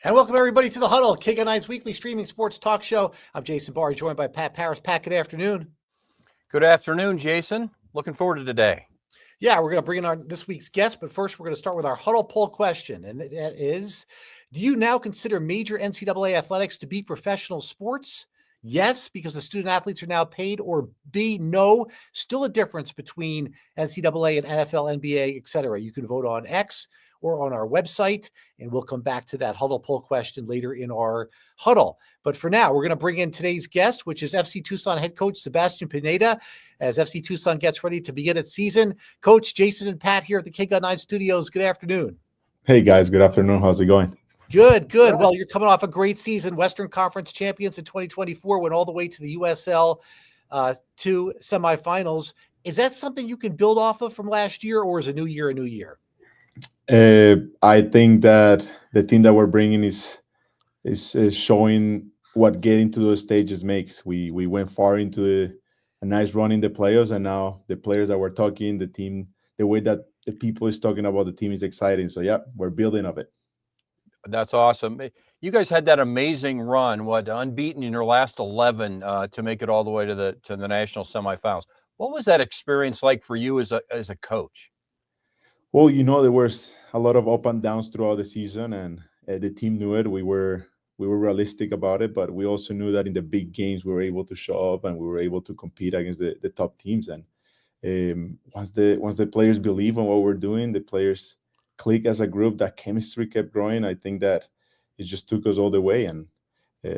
And welcome everybody to the Huddle, KGO9's weekly streaming sports talk show. I'm Jason Barr, joined by Pat Paris. Pat, good afternoon. Good afternoon, Jason. Looking forward to today. Yeah, we're going to bring in our this week's guest, but first we're going to start with our Huddle poll question, and that is, do you now consider major NCAA athletics to be professional sports? Yes, because the student athletes are now paid, or B, no, still a difference between NCAA and NFL, NBA, etc. You can vote on X or on our website, and we'll come back to that Huddle poll question later in our Huddle. But for now, we're going to bring in today's guest, which is FC Tucson head coach Sebastian Pineda, as FC Tucson gets ready to begin its season. Coach, Jason and Pat here at the KGO9 studios. Good afternoon. Hey, guys. Good afternoon. How's it going? Good. Well, you're coming off a great season. Western Conference champions in 2024, went all the way to the USL 2 semifinals. Is that something you can build off of from last year, or is a new year a new year? I think that the team that we're bringing is showing what getting to those stages makes. We went far into a nice run in the playoffs, and now the players that we're talking, the team, the way that the people is talking about the team is exciting. So yeah, we're building of it. That's awesome. You guys had that amazing run, unbeaten in your last 11 to make it all the way to the national semifinals. What was that experience like for you as a coach? Well, there was a lot of up and downs throughout the season, and the team knew it. We were realistic about it, but we also knew that in the big games we were able to show up and we were able to compete against the top teams. And once the players believe in what we're doing, the players click as a group. That chemistry kept growing. I think that it just took us all the way, and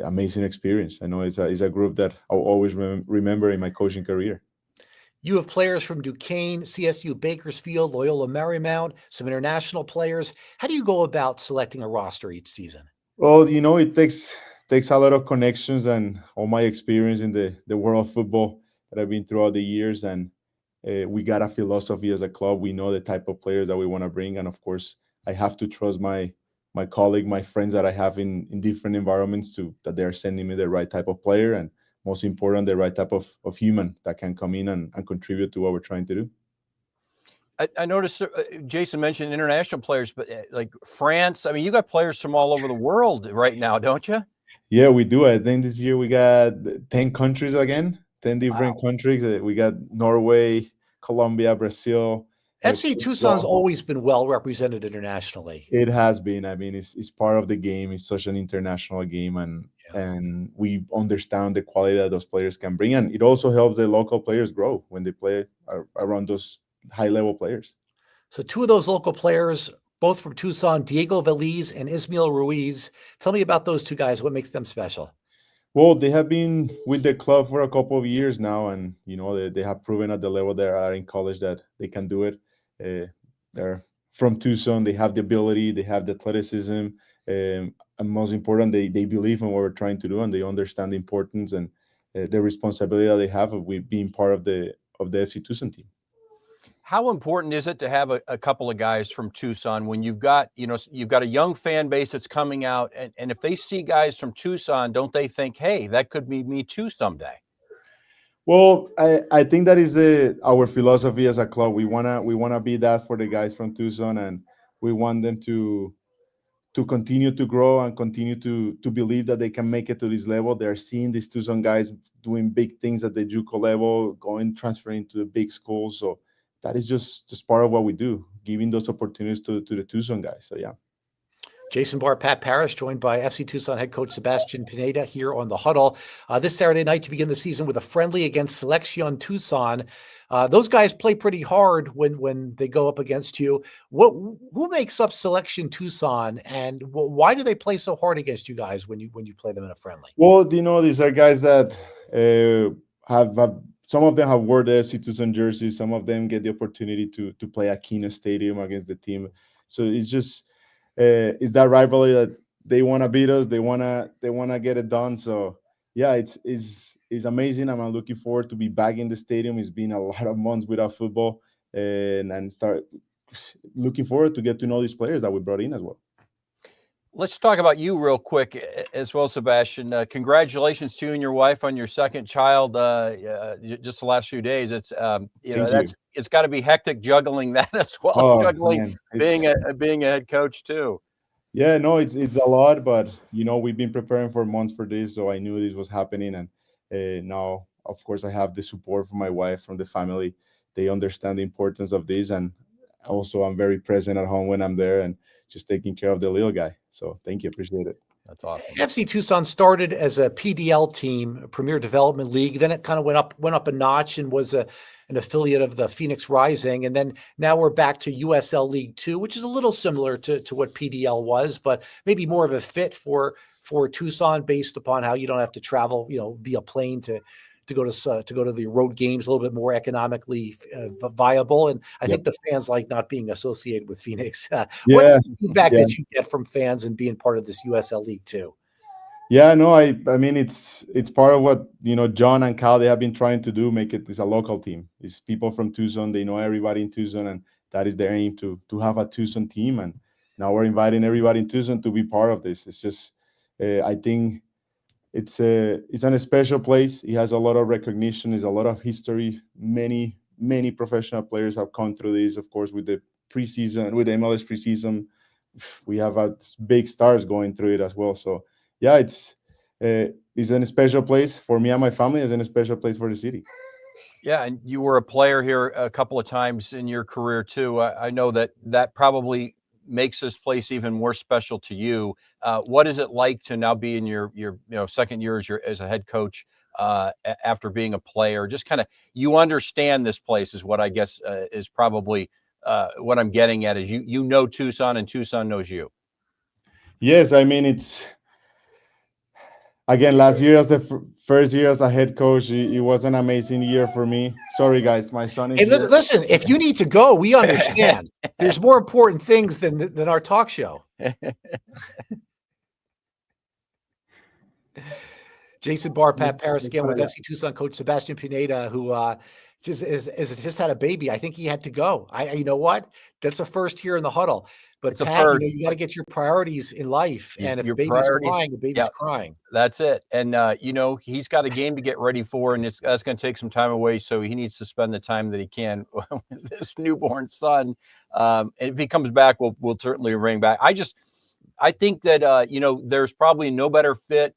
amazing experience. I know it's a group that I'll always remember in my coaching career. You have players from Duquesne, CSU, Bakersfield, Loyola Marymount, some international players. How do you go about selecting a roster each season? Well, it takes a lot of connections and all my experience in the world of football that I've been throughout the years. And we got a philosophy as a club. We know the type of players that we want to bring. And of course, I have to trust my colleague, my friends that I have in different environments that they're sending me the right type of player. And most important, the right type of human that can come in and contribute to what we're trying to do. I noticed Jason mentioned international players, but like France, I mean, you got players from all over the world right now, don't you? Yeah, we do. I think this year we got 10 countries again, 10 different countries. We got Norway, Colombia, Brazil. FC Tucson's always been well represented internationally. It has been. I mean, it's part of the game. It's such an international game, and we understand the quality that those players can bring. And it also helps the local players grow when they play around those high-level players. So two of those local players, both from Tucson, Diego Veliz and Ismael Ruiz. Tell me about those two guys. What makes them special? Well, they have been with the club for a couple of years now, and they have proven at the level they are in college that they can do it. They're from Tucson. They have the ability. They have the athleticism. And most important, they believe in what we're trying to do, and they understand the importance and the responsibility that they have of being part of the FC Tucson team. How important is it to have a couple of guys from Tucson when you've got a young fan base that's coming out, and if they see guys from Tucson, don't they think, hey, that could be me too someday? Well, I think that is our philosophy as a club. We wanna be that for the guys from Tucson, and we want them to continue to grow and continue to believe that they can make it to this level. They're seeing these Tucson guys doing big things at the JUCO level, transferring to the big schools. So that is just part of what we do, giving those opportunities to the Tucson guys. So yeah. Jason Barr, Pat Paris, joined by FC Tucson head coach Sebastian Pineda here on the Huddle. This Saturday night to begin the season with a friendly against Selección Tucson. Those guys play pretty hard when they go up against you. Who makes up Selección Tucson, and why do they play so hard against you guys when you play them in a friendly? Well, these are guys that have some of them have worn the FC Tucson jerseys. Some of them get the opportunity to play at Kina Stadium against the team. So it's just it's that rivalry that they want to beat us. They wanna get it done. So yeah, it's amazing. I'm looking forward to be back in the stadium. It's been a lot of months without football, and start looking forward to get to know these players that we brought in as well. Let's talk about you real quick as well, Sebastian. Congratulations to you and your wife on your second child. Just the last few days, it's it's got to be hectic juggling that as well. Juggling being a head coach too. Yeah, no, it's a lot, but we've been preparing for months for this, so I knew this was happening, and now, of course, I have the support from my wife, from the family. They understand the importance of this, and also I'm very present at home when I'm there and just taking care of the little guy. So thank you, appreciate it. That's awesome. FC Tucson started as a PDL team, a Premier Development League. Then it kind of went up a notch and was an affiliate of the Phoenix Rising. And then now we're back to USL League 2, which is a little similar to what PDL was, but maybe more of a fit for Tucson based upon how you don't have to travel, via plane to go to the road games, a little bit more economically viable. And I Yep. think the fans like not being associated with Phoenix. What's Yeah, the feedback yeah. that you get from fans and being part of this USL League 2? Yeah, no, I mean it's part of what John and Cal, they have been trying to do, make it as a local team. It's people from Tucson, they know everybody in Tucson, and that is their aim to have a Tucson team. And now we're inviting everybody in Tucson to be part of this. It's just I think it's an special place. It has a lot of recognition, it's a lot of history. Many professional players have come through this, of course, with the preseason, with the MLS preseason. We have big stars going through it as well. So yeah, it's a special place for me and my family. It's a special place for the city. Yeah, and you were a player here a couple of times in your career too. I know that probably makes this place even more special to you. What is it like to now be in your second year as a head coach after being a player? Just kind of, you understand this place is what I guess is probably what I'm getting at is you know Tucson and Tucson knows you. Yes, I mean again, last year as the first year as a head coach, it was an amazing year for me. Sorry, guys, my son is Hey, here. listen, if you need to go, we understand. There's more important things than our talk show. Jason Barr, Pat Paris again with FC Tucson coach Sebastian Pineda, who just had a baby. I think he had to go. You know what? That's a first here in the huddle. But It's a Pat, first. you got to get your priorities in life. And if Your the baby's priorities. crying, the baby's Yeah. crying. That's it. And, he's got a game to get ready for, and that's going to take some time away. So he needs to spend the time that he can with his newborn son. And if he comes back, we'll certainly bring back. I think that, there's probably no better fit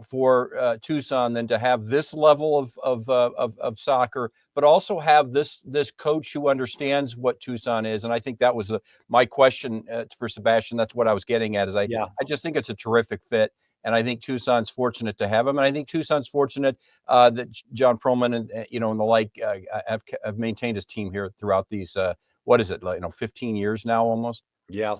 for Tucson than to have this level of soccer, but also have this coach who understands what Tucson is. And I think that was my question for Sebastian. That's what I was getting at. I just think it's a terrific fit. And I think Tucson's fortunate to have him. And I think Tucson's fortunate that John Perlman and and the like have maintained his team here throughout these. What is it, 15 years now almost? Yeah,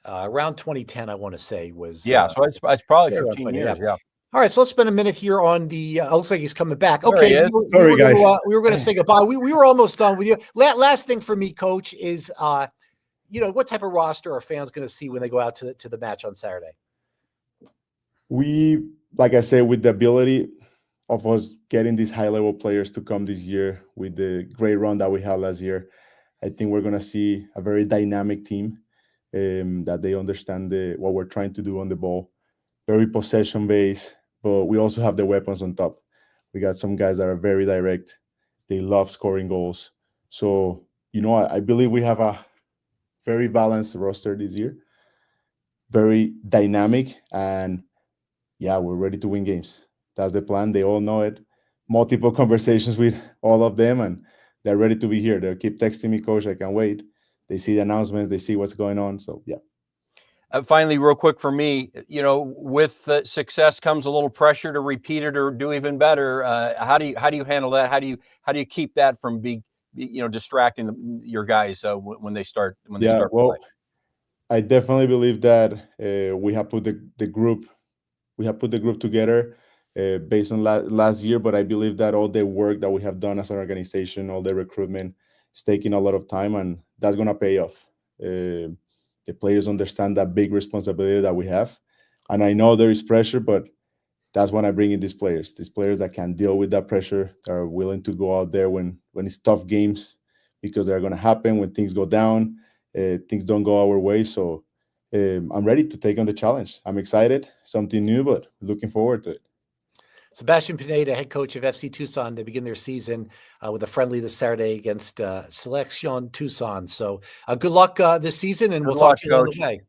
around 2010, I want to say was. So it's probably 15 20, years. Yeah. All right, so let's spend a minute here on the. Looks like he's coming back. There Okay, he is. Sorry, guys. We were going to say goodbye. We were almost done with you. Last thing for me, Coach, is what type of roster are fans going to see when they go out to the match on Saturday? We, like I said, with the ability of us getting these high-level players to come this year with the great run that we had last year, I think we're going to see a very dynamic team that they understand what we're trying to do on the ball. Very possession-based, but we also have the weapons on top. We got some guys that are very direct. They love scoring goals. So, I believe we have a very balanced roster this year, very dynamic, and yeah, we're ready to win games. That's the plan. They all know it. Multiple conversations with all of them, and they're ready to be here. They'll keep texting me, Coach, I can't wait. They see the announcements. They see what's going on. So, yeah. Finally, real quick for me, with success comes a little pressure to repeat it or do even better. How do you handle that? How do you keep that from distracting your guys when they start Well, playing? I definitely believe that we have put the group together based on last year, but I believe that all the work that we have done as an organization, all the recruitment, is taking a lot of time, and that's going to pay off. The players understand that big responsibility that we have, and I know there is pressure, but that's when I bring in these players that can deal with that pressure, that are willing to go out there when it's tough games, because they're going to happen when things go down, things don't go our way. So I'm ready to take on the challenge. I'm excited, something new, but looking forward to it. Sebastian Pineda, head coach of FC Tucson, they begin their season with a friendly this Saturday against Selección Tucson. So good luck this season, and we'll talk to you along the way.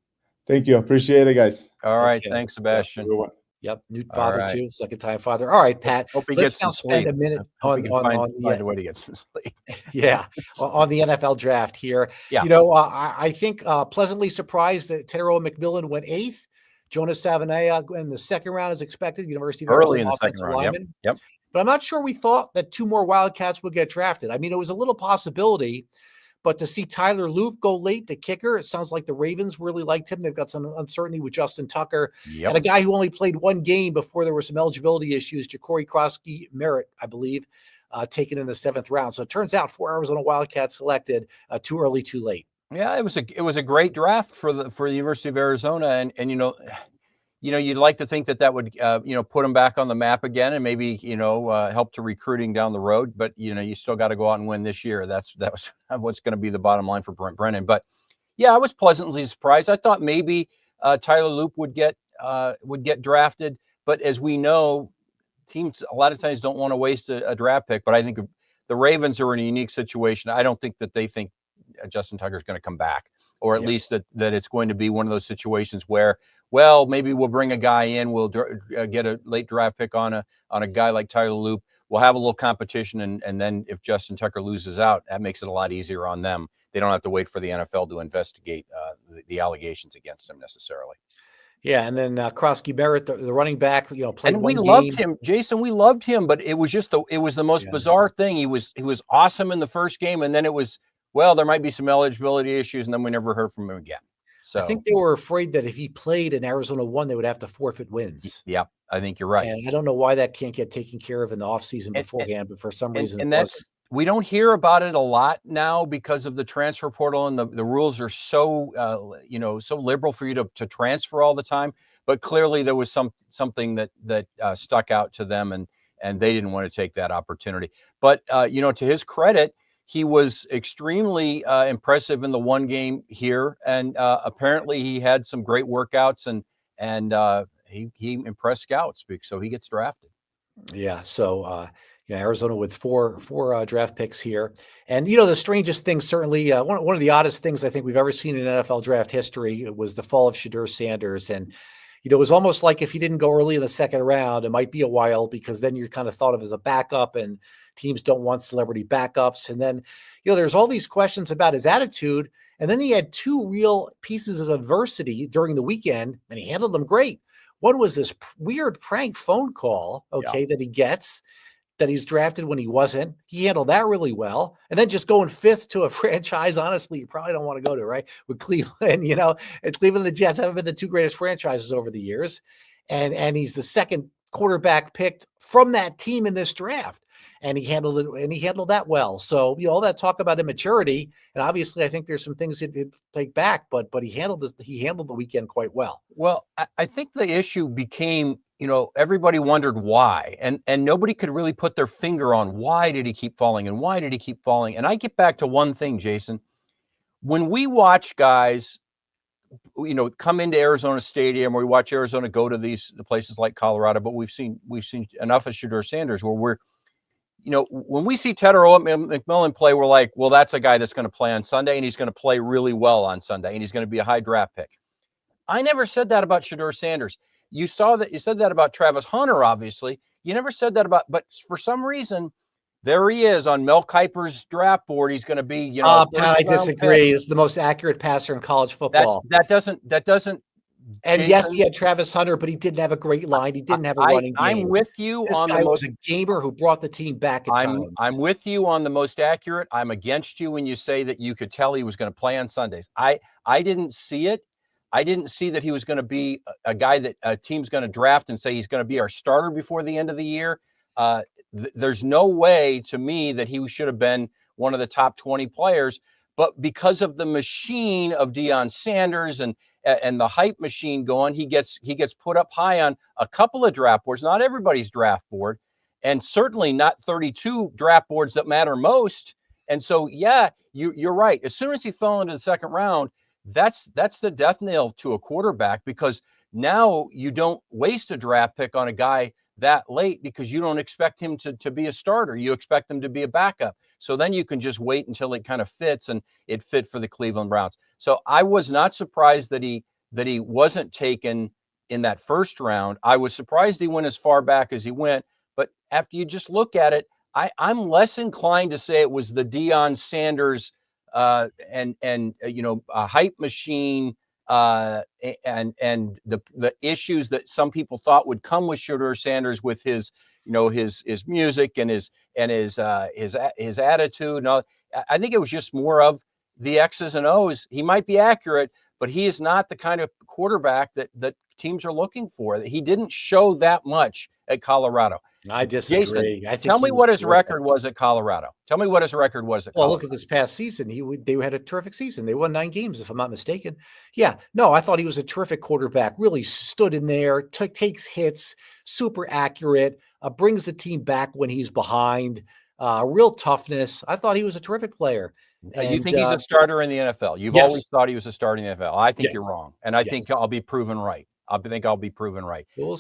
Thank you. Appreciate it, guys. All right. Okay. Thanks, Yeah, Sebastian. everyone. Yep. New All father right. too, second time father. All right, Pat. Hope he Let's gets now some spend sleep. a minute Hope he can find the a way to get some sleep. yeah, on the NFL draft here. Yeah. I think pleasantly surprised that Tedero McMillan went 8th. Jonas Savanaia in the second round is expected, University of Early Arizona in the second offensive round. Yep. lineman. Yep. But I'm not sure we thought that 2 more Wildcats would get drafted. I mean, it was a little possibility, but to see Tyler Loop go late, the kicker, it sounds like the Ravens really liked him. They've got some uncertainty with Justin Tucker Yep. and a guy who only played 1 game before there were some eligibility issues, Ja'Cory Krosky Merritt, I believe, taken in the 7th round. So it turns out 4 Arizona Wildcats selected, too early, too late. Yeah, it was a great draft for the University of Arizona, and you'd like to think that would put them back on the map again, and maybe help to recruiting down the road. But you still got to go out and win this year. That was what's going to be the bottom line for Brent Brennan. But yeah, I was pleasantly surprised. I thought maybe Tyler Loop would get drafted, but as we know, teams a lot of times don't want to waste a draft pick. But I think the Ravens are in a unique situation. I don't think that they think Justin Tucker is going to come back, or at least that it's going to be one of those situations where, well, maybe we'll bring a guy in, we'll get a late draft pick on a guy like Tyler Loop. We'll have a little competition, and then if Justin Tucker loses out, that makes it a lot easier on them. They don't have to wait for the NFL to investigate the allegations against him necessarily. Yeah, and then Krosky Merritt, the running back, played and we 1 loved game. him, Jason. We loved him, but it was the most bizarre thing. He was awesome in the first game, and then it was, well, there might be some eligibility issues, and then we never heard from him again. So I think they were afraid that if he played and Arizona won, they would have to forfeit wins. Yeah, I think you're right. And I don't know why that can't get taken care of in the offseason beforehand, but for some reason and that's we don't hear about it a lot now because of the transfer portal, and the rules are so so liberal for you to transfer all the time. But clearly there was something that stuck out to them, and they didn't want to take that opportunity. But to his credit, he was extremely impressive in the 1 game here, and apparently he had some great workouts, and he impressed scouts, so he gets drafted. Yeah. So, Arizona with four draft picks here. And, the strangest thing, certainly one of the oddest things I think we've ever seen in NFL draft history was the fall of Shedeur Sanders. And, it was almost like if he didn't go early in the 2nd round, it might be a while, because then you're kind of thought of as a backup, and teams don't want celebrity backups. And then, there's all these questions about his attitude. And then he had 2 real pieces of adversity during the weekend, and he handled them great. One was this weird prank phone call, that he gets, that he's drafted when he wasn't. He handled that really well. And then just going 5th to a franchise, honestly, you probably don't want to go to, right? With Cleveland, and Cleveland and the Jets haven't been the 2 greatest franchises over the years. And he's the 2nd quarterback picked from that team in this draft. And he handled it, and he handled that well. So, all that talk about immaturity, and obviously I think there's some things he'd take back, but he handled the weekend quite well. Well, I think the issue became, everybody wondered why, and nobody could really put their finger on why did he keep falling, and why did he keep falling. And I get back to one thing, Jason. When we watch guys, come into Arizona Stadium, or we watch Arizona go to the places like Colorado, but we've seen enough of Shedeur Sanders where we're, when we see Tedero McMillan play, we're like, well, that's a guy that's going to play on Sunday, and he's going to play really well on Sunday, and he's going to be a high draft pick. I never said that about Shedeur Sanders. You said that about Travis Hunter, obviously. You never said that but for some reason, there he is on Mel Kiper's draft board. He's going to be, Pat, I disagree. He's the most accurate passer in college football. That doesn't. And Jason, yes, he had Travis Hunter, but he didn't have a great line. He didn't have a running game. I'm with you this on guy was a gamer who brought the team back at times. I'm with you on the most accurate. I'm against you when you say that you could tell he was going to play on Sundays. I didn't see it. I didn't see that he was going to be a guy that a team's going to draft and say he's going to be our starter before the end of the year. There's no way to me that he should have been one of the top 20 players, but because of the machine of Deion Sanders and the hype machine going, he gets put up high on a couple of draft boards, not everybody's draft board, and certainly not 32 draft boards that matter most. And so, yeah, you're right. As soon as he fell into the 2nd round, that's the death nail to a quarterback, because now you don't waste a draft pick on a guy that late because you don't expect him to be a starter. You expect him to be a backup. So then you can just wait until it kind of fits, and it fit for the Cleveland Browns. So I was not surprised that he that he wasn't taken in that first round. I was surprised he went as far back as he went, but after you just look at it, I'm less inclined to say it was the Deion Sanders a hype machine and the issues that some people thought would come with Shedeur Sanders with his music and his attitude and all. I think it was just more of the X's and O's. He might be accurate, but he is not the kind of quarterback that teams are looking for. He didn't show that much at Colorado. I disagree. Jason, tell me what his record was at Colorado. Tell me what his record was at Colorado. Well, look at this past season. They had a terrific season. They won 9 games, if I'm not mistaken. Yeah, no, I thought he was a terrific quarterback. Really stood in there, takes hits, super accurate, brings the team back when he's behind. Real toughness. I thought he was a terrific player. You think he's a starter in the NFL? You've always thought he was a starter in the NFL. I think you're wrong, and I think I'll be proven right. I'll be proven right. We'll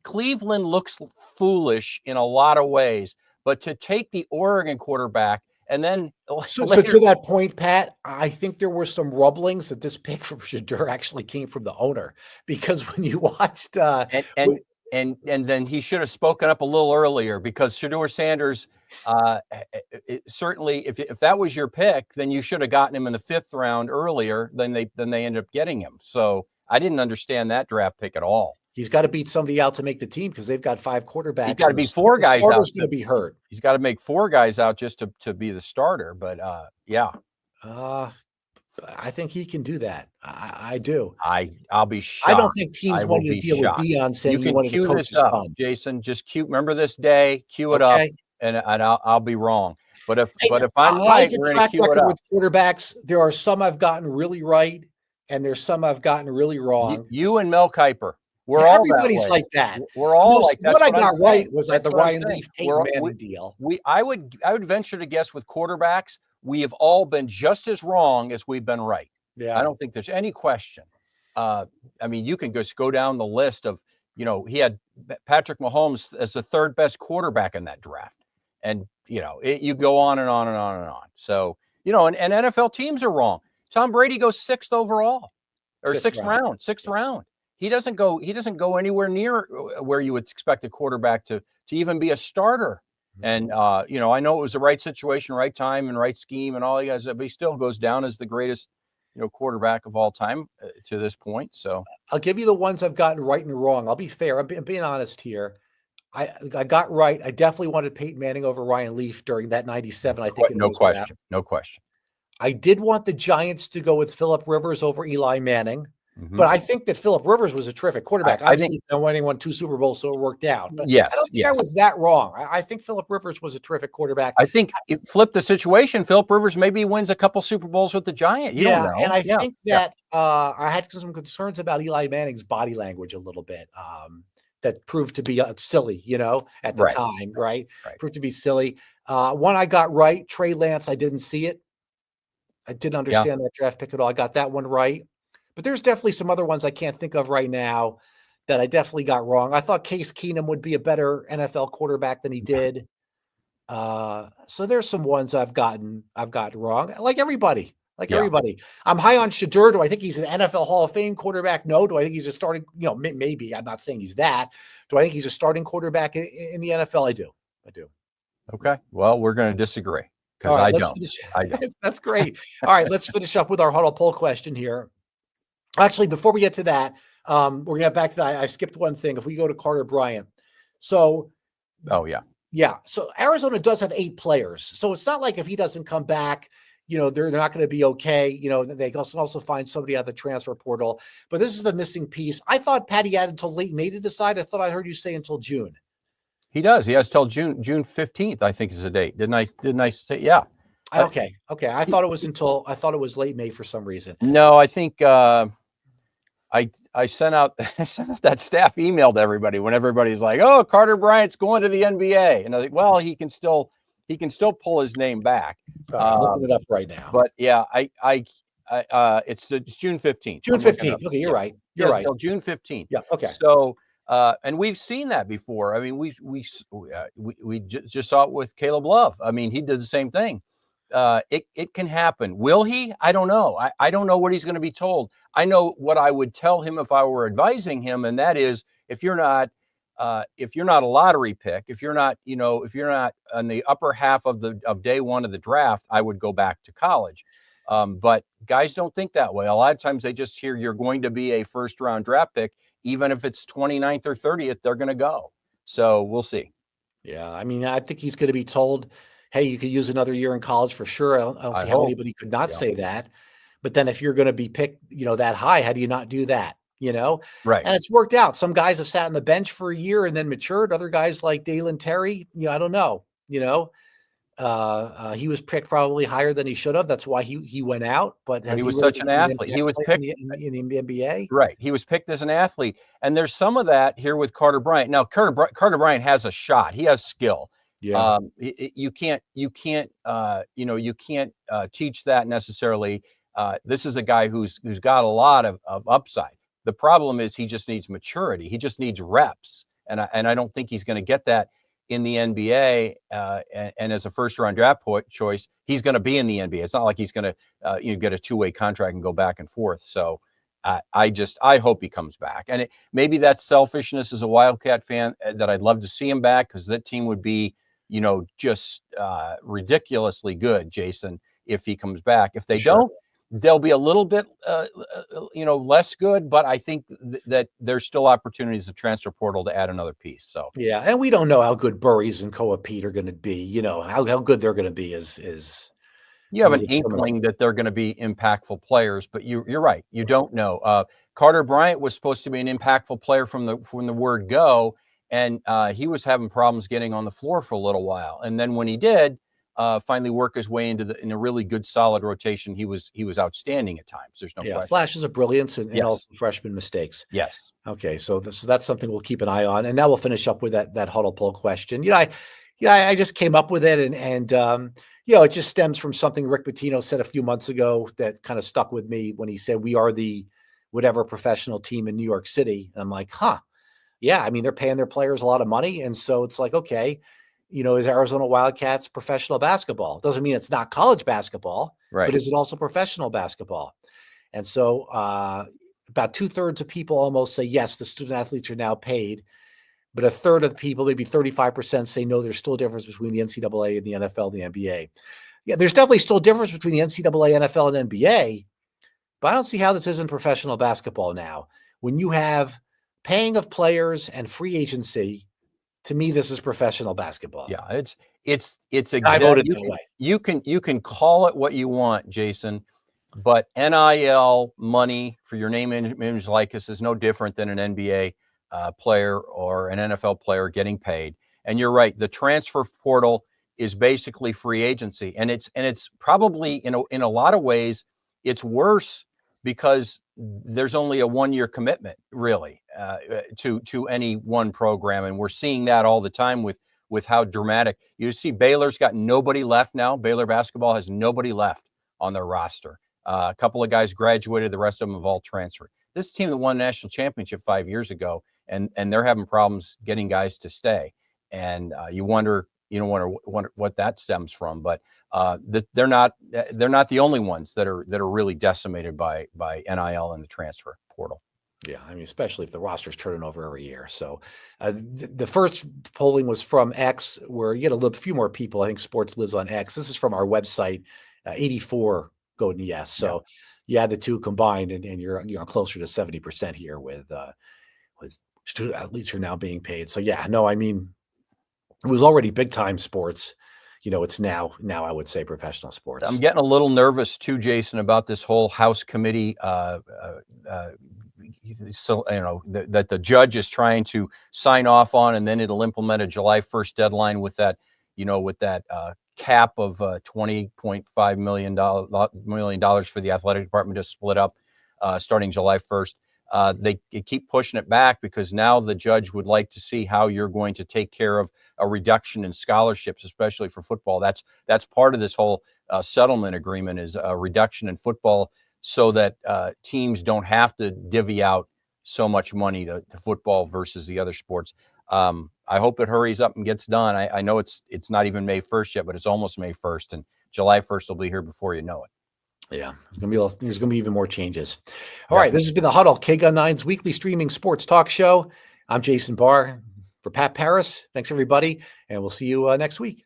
Cleveland looks foolish in a lot of ways, but to take the Oregon quarterback and then so to that point, Pat, I think there were some rumblings that this pick from Shedeur actually came from the owner, because when you watched and then he should have spoken up a little earlier, because Shedeur Sanders certainly, if that was your pick, then you should have gotten him in the 5th round earlier than they ended up getting him. So I didn't understand that draft pick at all. He's got to beat somebody out to make the team, because they've got 5 quarterbacks. He's got to be 4 guys out. Going to be hurt. He's got to make 4 guys out just to be the starter. But I think he can do that. I do. I'll be shocked. I don't think teams want to deal with Deion saying you wanted to coach his son. Jason, just remember this day, cue it up, and I'll be wrong. But if I'm right, we're going to cue it up. With quarterbacks, there are some I've gotten really right, and there's some I've gotten really wrong. You and Mel Kiper. Everybody's like that. We're all like that. What I got right was at the Ryan Leaf Peyton Manning deal. I would venture to guess with quarterbacks, we have all been just as wrong as we've been right. Yeah. I don't think there's any question. I mean, you can just go down the list of, he had Patrick Mahomes as the 3rd best quarterback in that draft. And, you go on and on and on and on. So, and NFL teams are wrong. Tom Brady goes 6th overall or 6th round. He doesn't go anywhere near where you would expect a quarterback to even be a starter. And, I know it was the right situation, right time, and right scheme and all you guys, but he still goes down as the greatest, quarterback of all time to this point. So I'll give you the ones I've gotten right and wrong. I'll be fair. I'm being honest here. I got right. I definitely wanted Peyton Manning over Ryan Leaf during that 97. I think no question. I did want the Giants to go with Phillip Rivers over Eli Manning. But I think that Phillip Rivers was a terrific quarterback. I think no one won 2 Super Bowls, so it worked out. But I don't think I was that wrong. I think Phillip Rivers was a terrific quarterback. I think it flipped the situation. Phillip Rivers maybe wins a couple Super Bowls with the Giants. You don't know. And I think that I had some concerns about Eli Manning's body language a little bit. That proved to be silly, at the time, right? Proved to be silly. One I got right, Trey Lance. I didn't see it. I didn't understand that draft pick at all. I got that one right. But there's definitely some other ones I can't think of right now that I definitely got wrong. I thought Case Keenum would be a better NFL quarterback than he did. So there's some ones I've gotten wrong. Like everybody. I'm high on Shedeur. Do I think he's an NFL Hall of Fame quarterback? No. Do I think he's a starting? Maybe. I'm not saying he's that. Do I think he's a starting quarterback in the NFL? I do. Okay. Well, we're going to disagree because I don't. That's great. All right. Let's finish up with our huddle poll question here. Actually, before we get to that, we're going to get back to that. I skipped one thing. If we go to Carter Bryant. So, yeah. So Arizona does have 8 players. So it's not like if he doesn't come back, they're not going to be okay. They can also find somebody out of the transfer portal. But this is the missing piece. I thought Patty had until late May to decide. I thought I heard you say until June. He does. He has till June 15th, I think is the date. Didn't I say? Yeah. Okay. I thought it was late May for some reason. No, I think I sent out that staff email to everybody when everybody's like, "Oh, Carter Bryant's going to the NBA," and I was like, "Well, he can still pull his name back." I'm looking it up right now. But yeah, it's June 15th. June 15th. Okay, you're right. You're right. Till June 15th. Yeah. Okay. So, and we've seen that before. I mean, we just saw it with Caleb Love. I mean, he did the same thing. it can happen. Will he? I don't know. I don't know what he's going to be told. I know what I would tell him if I were advising him, and that is, if you're not a lottery pick, if you're not on the upper half of day one of the draft, I would go back to college. But guys don't think that way. A lot of times they just hear you're going to be a first round draft pick, even if it's 29th or 30th, they're going to go. So we'll see. Yeah, I mean, I think he's going to be told, "Hey, you could use another year in college for sure." I don't see how anybody could not say that. But then, if you're going to be picked, that high, how do you not do that? Right. And it's worked out. Some guys have sat on the bench for a year and then matured. Other guys like Dalen Terry, I don't know. He was picked probably higher than he should have. That's why he went out. But he was such an athlete. He was picked in the NBA. Right. He was picked as an athlete. And there's some of that here with Carter Bryant. Now, Carter Bryant has a shot. He has skill. Yeah. You can't teach that necessarily. This is a guy who's got a lot of upside. The problem is he just needs maturity. He just needs reps. And I don't think he's going to get that in the NBA, and as a first-round draft choice, he's going to be in the NBA. It's not like he's going to get a two-way contract and go back and forth. So I hope he comes back. And maybe that's selfishness as a Wildcat fan, that I'd love to see him back, because that team would be, just ridiculously good, Jason, if he comes back. If they don't, they'll be a little bit, less good, but I think that there's still opportunities to transfer portal to add another piece. So yeah, and we don't know how good Burries and Koa Pete are going to be. How good they're going to be is you have an inkling that they're going to be impactful players, but you're right. You don't know. Carter Bryant was supposed to be an impactful player from the word go, and he was having problems getting on the floor for a little while, and then when he did finally work his way in a really good, solid rotation, he was outstanding at times. There's no question. Flashes of brilliance and also freshman mistakes. Yes. Okay, so that's something we'll keep an eye on, and now we'll finish up with that huddle poll question. I just came up with it, and it just stems from something Rick Pitino said a few months ago that kind of stuck with me when he said, "We are the whatever professional team in New York City." And I'm like, huh, yeah. I mean, they're paying their players a lot of money, and so it's like, okay. Is Arizona Wildcats professional basketball? Doesn't mean it's not college basketball, right? But is it also professional basketball? And so about 2/3 of people almost say, yes, the student athletes are now paid. But a third of the people, maybe 35%, say, no, there's still a difference between the NCAA and the NFL and the NBA. Yeah, there's definitely still a difference between the NCAA, NFL, and NBA. But I don't see how this isn't professional basketball now. When you have paying of players and free agency, to me, this is professional basketball. Yeah, it's exactly. I voted that way. You can call it what you want, Jason, but NIL money for your name, image, likeness is no different than an NBA player or an NFL player getting paid. And you're right, the transfer portal is basically free agency, and it's probably in a lot of ways it's worse because there's only a 1-year commitment, really, to any one program, and we're seeing that all the time with how dramatic. You see, Baylor's got nobody left now. Baylor basketball has nobody left on their roster. A couple of guys graduated; the rest of them have all transferred. This team that won a national championship 5 years ago, and they're having problems getting guys to stay. And you wonder what that stems from, but they're not the only ones that are really decimated by NIL and the transfer portal. Yeah, I mean, especially if the roster's turning over every year. So the first polling was from X, where you get a few more people. I think sports lives on X. This is from our website. 84 going yes. So yeah, the two combined, and you're closer to 70% here with student athletes who are now being paid. So yeah, no, I mean, it was already big time sports. It's now I would say professional sports. I'm getting a little nervous too, Jason, about this whole House committee. So that the judge is trying to sign off on, and then it'll implement a July 1st deadline with that, cap of $20.5 million for the athletic department to split up starting July 1st. They keep pushing it back because now the judge would like to see how you're going to take care of a reduction in scholarships, especially for football. That's part of this whole settlement agreement, is a reduction in football so that teams don't have to divvy out so much money to football versus the other sports. I hope it hurries up and gets done. I know it's not even May 1st yet, but it's almost May 1st, and July 1st will be here before you know it. Yeah, there's gonna be even more changes. All right, this has been the Huddle, K-Gun 9's weekly streaming sports talk show. I'm Jason Barr for Pat Paris. Thanks everybody, and we'll see you next week.